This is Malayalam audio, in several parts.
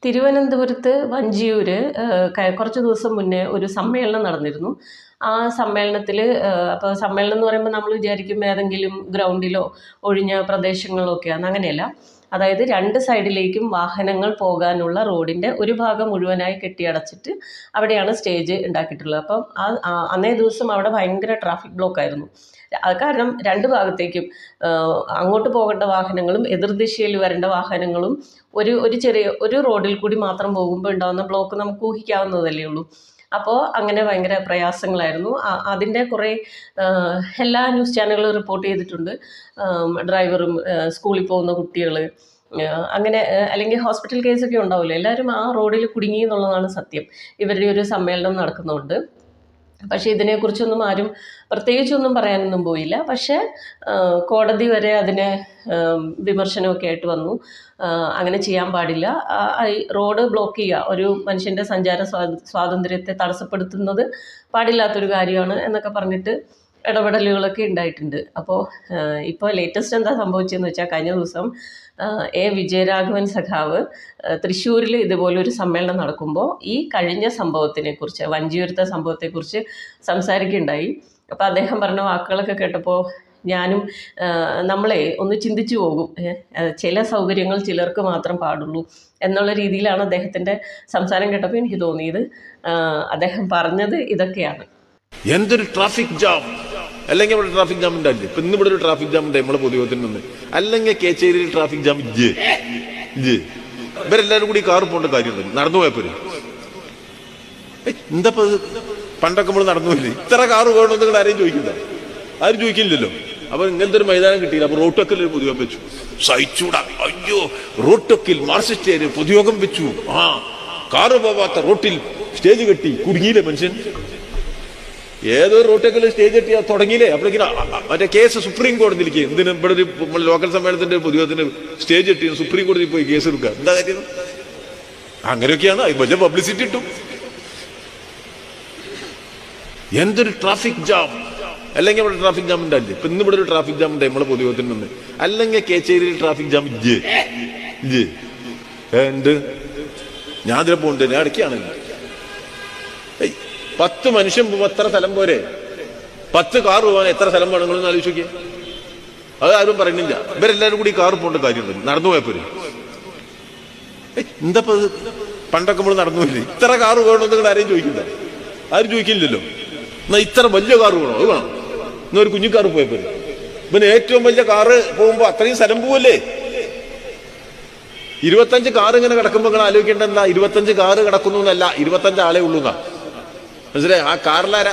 തിരുവനന്തപുരത്ത് വഞ്ചിയൂര് കുറച്ച് ദിവസം മുന്നേ ഒരു സമ്മേളനം നടന്നിരുന്നു. ആ സമ്മേളനത്തിൽ അപ്പോൾ സമ്മേളനം എന്ന് പറയുമ്പോൾ നമ്മൾ വിചാരിക്കും ഏതെങ്കിലും ഗ്രൗണ്ടിലോ ഒഴിഞ്ഞ പ്രദേശങ്ങളിലോ ഒക്കെയാണ്. അങ്ങനെയല്ല. അതായത് രണ്ട് സൈഡിലേക്കും വാഹനങ്ങൾ പോകാനുള്ള റോഡിൻ്റെ ഒരു ഭാഗം മുഴുവനായി കെട്ടിയടച്ചിട്ട് അവിടെയാണ് സ്റ്റേജ് ഉണ്ടാക്കിയിട്ടുള്ളത്. അപ്പം അന്നേ ദിവസം അവിടെ ഭയങ്കര ട്രാഫിക് ബ്ലോക്കായിരുന്നു. അത് കാരണം രണ്ട് ഭാഗത്തേക്കും അങ്ങോട്ട് പോകേണ്ട വാഹനങ്ങളും എതിർദിശയിൽ വരേണ്ട വാഹനങ്ങളും ഒരു ചെറിയ ഒരു റോഡിൽ കൂടി മാത്രം പോകുമ്പോൾ ഉണ്ടാകുന്ന ബ്ലോക്ക് നമുക്ക് ഊഹിക്കാവുന്നതല്ലേ ഉള്ളൂ. അപ്പോൾ അങ്ങനെ ഭയങ്കര പ്രയാസങ്ങളായിരുന്നു. അതിൻ്റെ കുറേ എല്ലാ ന്യൂസ് ചാനലുകളും റിപ്പോർട്ട് ചെയ്തിട്ടുണ്ട്. ഡ്രൈവറും സ്കൂളിൽ പോകുന്ന കുട്ടികൾ അങ്ങനെ അല്ലെങ്കിൽ ഹോസ്പിറ്റൽ കേസൊക്കെ ഉണ്ടാവില്ല. എല്ലാവരും ആ റോഡിൽ കുടുങ്ങി എന്നുള്ളതാണ് സത്യം, ഇവരുടെ ഒരു സമ്മേളനം നടക്കുന്നുണ്ട്. പക്ഷേ ഇതിനെക്കുറിച്ചൊന്നും ആരും പ്രത്യേകിച്ചൊന്നും പറയാനൊന്നും പോയില്ല. പക്ഷേ കോടതി വരെ അതിനെ വിമർശനമൊക്കെ ആയിട്ട് വന്നു. അങ്ങനെ ചെയ്യാൻ പാടില്ല, റോഡ് ബ്ലോക്ക് ചെയ്യുക ഒരു മനുഷ്യൻ്റെ സഞ്ചാര സ്വാതന്ത്ര്യത്തെ തടസ്സപ്പെടുത്തുന്നത് പാടില്ലാത്തൊരു കാര്യമാണ് എന്നൊക്കെ പറഞ്ഞിട്ട് ഇടപെടലുകളൊക്കെ ഉണ്ടായിട്ടുണ്ട്. അപ്പോൾ ഇപ്പോൾ ലേറ്റസ്റ്റ് എന്താ സംഭവിച്ചതെന്ന് വെച്ചാൽ, കഴിഞ്ഞ ദിവസം വിജയരാഘവൻ സഖാവ് തൃശ്ശൂരിൽ ഇതുപോലൊരു സമ്മേളനം നടക്കുമ്പോൾ ഈ കഴിഞ്ഞ സംഭവത്തിനെക്കുറിച്ച്, വഞ്ചിയൂരത്തെ സംഭവത്തെക്കുറിച്ച് സംസാരിക്കുകയുണ്ടായി. അപ്പോൾ അദ്ദേഹം പറഞ്ഞ വാക്കുകളൊക്കെ കേട്ടപ്പോൾ ഞാനും നമ്മളെ ഒന്ന് ചിന്തിച്ചു പോകും. ചില സൗകര്യങ്ങൾ ചിലർക്ക് മാത്രം പാടുള്ളൂ എന്നുള്ള രീതിയിലാണ് അദ്ദേഹത്തിൻ്റെ സംസാരം കേട്ടപ്പോൾ എനിക്ക് തോന്നിയത്. അദ്ദേഹം പറഞ്ഞത് ഇതൊക്കെയാണ്. എന്തൊരു ട്രാഫിക് ജാം, അല്ലെങ്കിൽ ഇവിടെ ട്രാഫിക് ജാം ഉണ്ടാവില്ലേ? ഇപ്പൊ ഇന്ന് ഇവിടെ ഒരു ട്രാഫിക് ജാം ഉണ്ട് നമ്മളെ പൊതുയോഗത്തിൽ നിന്ന്. അല്ലെങ്കിൽ കേച്ചേരിയിൽ ട്രാഫിക് ജാം ഇവരെല്ലാവരും കൂടി കാറ് പോകേണ്ട കാര്യമുണ്ട്, നടന്നു പോയപ്പോര് എന്താ പണ്ടൊക്കെ നമ്മൾ നടന്നു പോയില്ലേ? ഇത്ര കാറ് വേണമെന്ന് നിങ്ങൾ ആരെയും ചോദിക്കില്ല, ആരും ചോദിക്കില്ലല്ലോ. അപ്പൊ ഇങ്ങനത്തെ ഒരു മൈതാനം കിട്ടിയില്ല. അപ്പൊ റോട്ടൊക്കിൽ ഒരു പൊതുയോഗം വെച്ചു. സഹിച്ചൂടാ, അയ്യോ റോട്ടൊക്കിൽ മാർക്സിസ്റ്റ് പൊതുയോഗം വെച്ചു. കാറ് പോവാത്ത റോട്ടിൽ സ്റ്റേജ് കെട്ടി, കുടുങ്ങിയില്ലേ മനുഷ്യൻ? ഏതോ റോട്ടൊക്കെ സ്റ്റേജ് കെട്ടിയാ തുടങ്ങിയില്ലേ? അപ്പോഴേക്കും മറ്റേ കേസ് സുപ്രീം കോടതിയിലേക്ക്, എന്തിനും ഇവിടെ ഒരു ലോക്കൽ സമ്മേളനത്തിന്റെ പൊതുയോഗത്തിന് സ്റ്റേജ് കെട്ടി സുപ്രീം കോടതിയിൽ പോയി കേസ് എടുക്കുക. എന്താ കാര്യം? അങ്ങനെയൊക്കെയാണ്, വലിയ പബ്ലിസിറ്റി കിട്ടും. എന്തൊരു ട്രാഫിക് ജാം, അല്ലെങ്കിൽ ഇവിടെ ട്രാഫിക് ജാം ഉണ്ടാവില്ലേ? ഇപ്പൊ ഇന്ന് ഇവിടെ ഒരു ട്രാഫിക് ജാം ഉണ്ട് നമ്മളെ പൊതുയോഗത്തിൽ നിന്ന്. അല്ലെങ്കിൽ കേച്ചേരിയിൽ ട്രാഫിക് ജാം എന്ത്? ഞാൻ അതിലെ പോകണ്ടേ? ഞാൻ ഇടയ്ക്കാണല്ലോ. 10 മനുഷ്യൻ പോകുമ്പോൾ എത്ര സ്ഥലം പോരെ? 10 കാർ പോകാൻ എത്ര സ്ഥലം വേണമെന്ന് ആലോചിച്ച് നോക്കിയേ. അത് ആരും പറയുന്നില്ല. ഇവരെല്ലാവരും കൂടി കാറ് പോകേണ്ട കാര്യമുണ്ട്, നടന്നു പോയപ്പോര് എന്താ പണ്ടൊക്കെ നമ്മൾ നടന്നു പോയില്ലേ? ഇത്ര കാറ് വേണമെന്ന് നിങ്ങൾ ആരെയും ചോദിക്കില്ല, ആരും ചോദിക്കില്ലല്ലോ. എന്നാ ഇത്ര വലിയ കാറ് വേണോ? അത് വേണം. എന്നാ ഒരു കുഞ്ഞു കാറ് പോയപ്പോര്. പിന്നെ ഏറ്റവും വലിയ കാറ് പോകുമ്പോ അത്രയും സ്ഥലം പോവല്ലേ? 25 കാറ് ഇങ്ങനെ കിടക്കുമ്പോ നിങ്ങൾ ആലോചിക്കേണ്ട എന്താ? 25 കാറ് കിടക്കുന്നു എന്നല്ല, 25 ആളെ ഉള്ളൂ എന്നാ. മനസ്സിലായി? ആ കാറിലാരാ?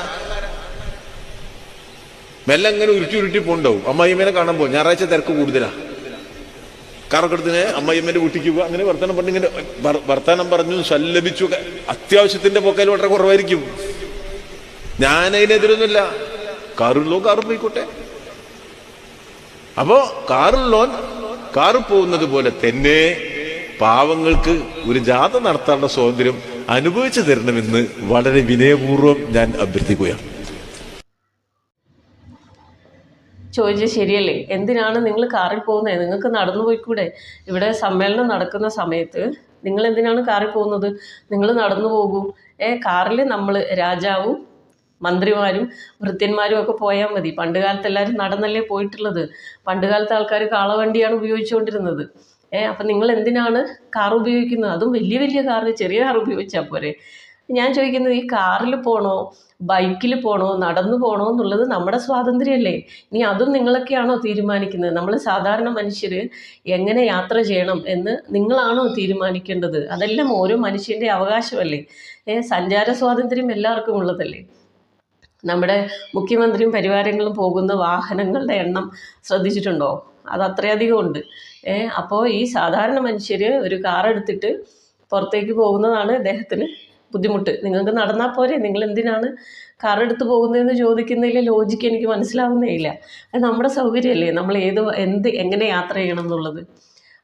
മെല്ലെ അങ്ങനെ ഉരുട്ടി പോണ്ടാവും. അമ്മായിമ്മേനെ കാണാൻ പോകും. ഞായറാഴ്ച തിരക്ക് കൂടുതലാ. കാറൊക്കെ എടുത്തിന് അമ്മായിമ്മേന്റെ വീട്ടിക്ക് പോകുക. അങ്ങനെ വർത്തമാനം പറഞ്ഞിങ്ങനെ വർത്തമാനം പറഞ്ഞു സല്ലപിച്ചു. അത്യാവശ്യത്തിന്റെ പൊക്കയിൽ വളരെ കുറവായിരിക്കും. ഞാനതിനെതിരൊന്നുമില്ല. കാറുള്ളോ കാറ് പോയിക്കോട്ടെ. അപ്പോ കാറുള്ളോൻ കാറ് പോകുന്നത് പോലെ തന്നെ പാവങ്ങൾക്ക് ഒരു ജാഥ നടത്താനുള്ള സ്വാതന്ത്ര്യം അനുഭവിച്ചു തരണമെന്ന് വളരെ വിനയപൂർവ്വം ഞാൻ അഭ്യർത്ഥിക്കുകയാണ്. ചോദിച്ചത് ശരിയല്ലേ? എന്തിനാണ് നിങ്ങൾ കാറിൽ പോകുന്നത്? നിങ്ങൾക്ക് നടന്നു പോയിക്കൂടെ? ഇവിടെ സമ്മേളനം നടക്കുന്ന സമയത്ത് നിങ്ങൾ എന്തിനാണ് കാറിൽ പോകുന്നത്? നിങ്ങൾ നടന്നു പോകൂ. കാറിൽ നമ്മൾ രാജാവും മന്ത്രിമാരും ഭൃത്യന്മാരും ഒക്കെ പോയാൽ മതി. പണ്ട് കാലത്ത് എല്ലാവരും നടന്നല്ലേ പോയിട്ടുള്ളത്. പണ്ട് കാലത്ത് ആൾക്കാർ കാളവണ്ടിയാണ് ഉപയോഗിച്ചുകൊണ്ടിരുന്നത്. അപ്പം നിങ്ങൾ എന്തിനാണ് കാർ ഉപയോഗിക്കുന്നത്? അതും വലിയ വലിയ കാറ്, ചെറിയ കാർ ഉപയോഗിച്ചാൽ പോരെ? ഞാൻ ചോദിക്കുന്നത്, ഈ കാറിൽ പോകണോ ബൈക്കിൽ പോകണോ നടന്നു പോകണോ എന്നുള്ളത് നമ്മുടെ സ്വാതന്ത്ര്യമല്ലേ? ഇനി അതും നിങ്ങളൊക്കെയാണോ തീരുമാനിക്കുന്നത്? നമ്മൾ സാധാരണ മനുഷ്യർ എങ്ങനെ യാത്ര ചെയ്യണം എന്ന് നിങ്ങളാണോ തീരുമാനിക്കേണ്ടത്? അതെല്ലാം ഓരോ മനുഷ്യൻ്റെ അവകാശമല്ലേ? സഞ്ചാര സ്വാതന്ത്ര്യം എല്ലാവർക്കും ഉള്ളതല്ലേ? നമ്മുടെ മുഖ്യമന്ത്രിയും പരിവാരങ്ങളും പോകുന്ന വാഹനങ്ങളുടെ എണ്ണം ശ്രദ്ധിച്ചിട്ടുണ്ടോ? അത് അത്രയധികം ഉണ്ട്. അപ്പോൾ ഈ സാധാരണ മനുഷ്യർ ഒരു കാർ എടുത്തിട്ട് പുറത്തേക്ക് പോകുന്നതാണ് ഇദ്ദേഹത്തിന് ബുദ്ധിമുട്ട്. നിങ്ങൾക്ക് നടന്നാൽ പോരെ? നിങ്ങൾ എന്തിനാണ് കാർ എടുത്ത് പോകുന്നതെന്ന് ചോദിക്കുന്നതിലെ ലോജിക്ക് എനിക്ക് മനസ്സിലാവുന്നേ ഇല്ല. അത് നമ്മുടെ സൗകര്യമല്ലേ, നമ്മൾ എങ്ങനെ യാത്ര ചെയ്യണം എന്നുള്ളത്.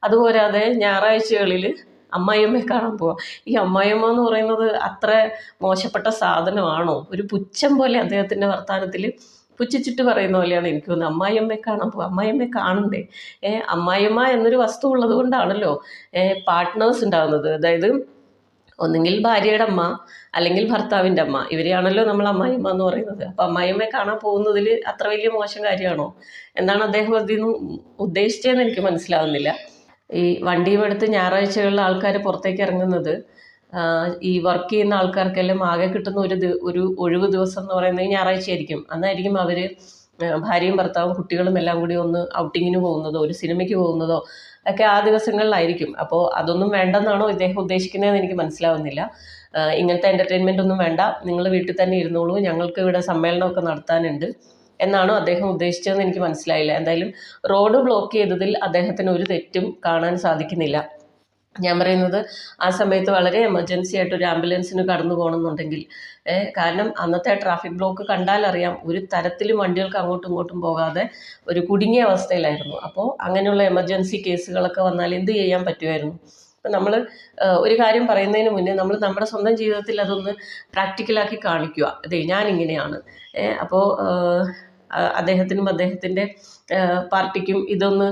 അതുപോരാതെ ഞായറാഴ്ചകളിൽ അമ്മായിയമ്മയെ കാണാൻ പോവാം. ഈ അമ്മായിയമ്മ എന്ന് പറയുന്നത് അത്ര മോശപ്പെട്ട സാധനമാണോ? ഒരു പുച്ഛം പോലെ അദ്ദേഹത്തിൻ്റെ വർത്തമാനത്തിൽ പുച്ഛിച്ചിട്ട് പറയുന്ന പോലെയാണ് എനിക്ക് തോന്നുന്നത്. അമ്മായിയമ്മയെ കാണാൻ പോകും, അമ്മായിയമ്മയെ കാണണ്ടേ? അമ്മായിയമ്മ എന്നൊരു വസ്തു ഉള്ളത് കൊണ്ടാണല്ലോ പാർട്ട്നേഴ്സ് ഉണ്ടാകുന്നത്. അതായത് ഒന്നുകിൽ ഭാര്യയുടെ അമ്മ അല്ലെങ്കിൽ ഭർത്താവിൻ്റെ അമ്മ, ഇവരെയാണല്ലോ നമ്മൾ അമ്മായിയമ്മ എന്ന് പറയുന്നത്. അപ്പം അമ്മായിയമ്മയെ കാണാൻ പോകുന്നതിൽ അത്ര വലിയ മോശം കാര്യമാണോ? എന്താണ് അദ്ദേഹം അതിൽ നിന്ന് ഉദ്ദേശിച്ചതെന്ന് എനിക്ക് മനസ്സിലാവുന്നില്ല. ഈ വണ്ടിയും എടുത്ത് ഞായറാഴ്ചകളിൽ ആൾക്കാർ പുറത്തേക്ക് ഇറങ്ങുന്നത് ഈ വർക്ക് ചെയ്യുന്ന ആൾക്കാർക്കെല്ലാം ആകെ കിട്ടുന്ന ഒരു ഒഴിവ് ദിവസം എന്ന് പറയുന്നത് ഞായറാഴ്ച ആയിരിക്കും. അന്നായിരിക്കും അവർ ഭാര്യയും ഭർത്താവും കുട്ടികളും എല്ലാം കൂടി ഒന്ന് ഔട്ടിങ്ങിന് പോകുന്നതോ ഒരു സിനിമയ്ക്ക് പോകുന്നതോ ഒക്കെ ആ ദിവസങ്ങളിലായിരിക്കും. അപ്പോൾ അതൊന്നും വേണ്ടെന്നാണോ ഇദ്ദേഹം ഉദ്ദേശിക്കുന്നതെന്ന് എനിക്ക് മനസ്സിലാവുന്നില്ല. ഇങ്ങനത്തെ എൻ്റർടൈൻമെൻ്റ് ഒന്നും വേണ്ട, നിങ്ങൾ വീട്ടിൽ തന്നെ ഇരുന്നോളൂ, ഞങ്ങൾക്ക് ഇവിടെ സമ്മേളനമൊക്കെ നടത്താനുണ്ട് എന്നാണോ അദ്ദേഹം ഉദ്ദേശിച്ചതെന്ന് എനിക്ക് മനസ്സിലായില്ല. എന്തായാലും റോഡ് ബ്ലോക്ക് ചെയ്തതിൽ അദ്ദേഹത്തിന് ഒരു തെറ്റും കാണാൻ സാധിക്കുന്നില്ല. ഞാൻ പറയുന്നത് ആ സമയത്ത് വളരെ എമർജൻസി ആയിട്ട് ഒരു ആംബുലൻസിന് കടന്നു പോകണമെന്നുണ്ടെങ്കിൽ, കാരണം അന്നത്തെ ട്രാഫിക് ബ്ലോക്ക് കണ്ടാലറിയാം ഒരു തരത്തിലും വണ്ടികൾക്ക് അങ്ങോട്ടും ഇങ്ങോട്ടും പോകാതെ ഒരു കുടുങ്ങിയ അവസ്ഥയിലായിരുന്നു. അപ്പോൾ അങ്ങനെയുള്ള എമർജൻസി കേസുകളൊക്കെ വന്നാൽ എന്ത് ചെയ്യാൻ പറ്റുമായിരുന്നു? അപ്പം നമ്മൾ ഒരു കാര്യം പറയുന്നതിന് മുന്നേ നമ്മൾ നമ്മുടെ സ്വന്തം ജീവിതത്തിൽ അതൊന്ന് പ്രാക്ടിക്കലാക്കി കാണിക്കുക. അതെ, ഞാനിങ്ങനെയാണ്. അപ്പോൾ അദ്ദേഹത്തിനും അദ്ദേഹത്തിൻ്റെ പാർട്ടിക്കും ഇതൊന്ന്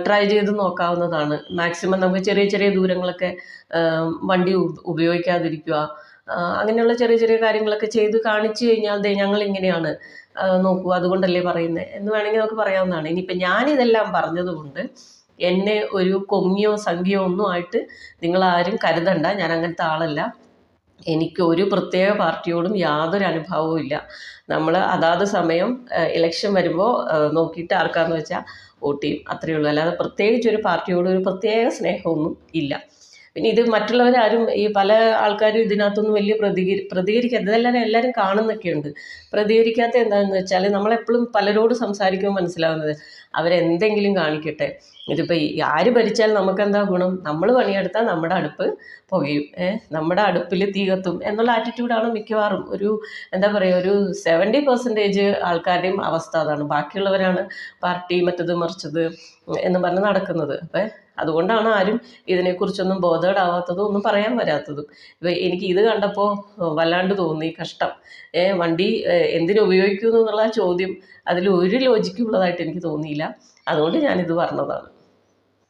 ട്രൈ ചെയ്ത് നോക്കാവുന്നതാണ്. മാക്സിമം നമുക്ക് ചെറിയ ചെറിയ ദൂരങ്ങളൊക്കെ വണ്ടി ഉപയോഗിക്കാതിരിക്കുക, അങ്ങനെയുള്ള ചെറിയ ചെറിയ കാര്യങ്ങളൊക്കെ ചെയ്ത് കാണിച്ചു കഴിഞ്ഞാൽ ദേ ഞങ്ങളിങ്ങനെയാണ്, നോക്കൂ അതുകൊണ്ടല്ലേ പറയുന്നത് എന്ന് വേണമെങ്കിൽ നമുക്ക് പറയാവുന്നതാണ്. ഇനിയിപ്പോൾ ഞാനിതെല്ലാം പറഞ്ഞതുകൊണ്ട് എന്നെ ഒരു കൊങ്ങിയോ സംഖ്യയോ ഒന്നും ആയിട്ട് നിങ്ങളാരും കരുതണ്ട. ഞാൻ അങ്ങനത്തെ ആളല്ല. എനിക്ക് ഒരു പ്രത്യേക പാർട്ടിയോടും യാതൊരു അനുഭവവും ഇല്ല. നമ്മൾ അതാത് സമയം ഇലക്ഷൻ വരുമ്പോൾ നോക്കിയിട്ട് ആർക്കാന്ന് വെച്ചാൽ വോട്ട് ചെയ്യും, അത്രയേ ഉള്ളൂ. അല്ലാതെ പ്രത്യേകിച്ച് ഒരു പാർട്ടിയോട് ഒരു പ്രത്യേക സ്നേഹമൊന്നും ഇല്ല. പിന്നെ ഇത് മറ്റുള്ളവരാരും ഈ പല ആൾക്കാരും ഇതിനകത്തൊന്നും വലിയ പ്രതികരിക്കാത്ത, എല്ലാവരും കാണുന്നൊക്കെയുണ്ട്. പ്രതികരിക്കാത്ത എന്താണെന്ന് വെച്ചാൽ നമ്മളെപ്പോഴും പലരോട് സംസാരിക്കുമ്പോൾ മനസ്സിലാവുന്നത് അവരെന്തെങ്കിലും കാണിക്കട്ടെ, ഇതിപ്പോൾ ആര് ഭരിച്ചാൽ നമുക്കെന്താ ഗുണം, നമ്മൾ പണിയെടുത്താൽ നമ്മുടെ അടുപ്പ് പുകയും, നമ്മുടെ അടുപ്പിൽ തീ കത്തും എന്നുള്ള ആറ്റിറ്റ്യൂഡാണ് മിക്കവാറും ഒരു എന്താ പറയുക ഒരു 70% ആൾക്കാരുടെയും അവസ്ഥ അതാണ്. ബാക്കിയുള്ളവരാണ് പാർട്ടി മറ്റത് മറിച്ചത് എന്ന് പറഞ്ഞ് നടക്കുന്നത്. അപ്പം അതുകൊണ്ടാണ് ആരും ഇതിനെക്കുറിച്ചൊന്നും ബോധേഡാവാത്തതും ഒന്നും പറയാൻ വരാത്തതും. ഇപ്പം എനിക്ക് ഇത് കണ്ടപ്പോൾ വല്ലാണ്ട് തോന്നി, കഷ്ടം. വണ്ടി എന്തിനുപയോഗിക്കുന്നു എന്നുള്ള ചോദ്യം അതിൽ ഒരു ലോജിക്കുള്ളതായിട്ട് എനിക്ക് തോന്നിയില്ല. അതുകൊണ്ട് ഞാനിത് പറഞ്ഞതാണ്.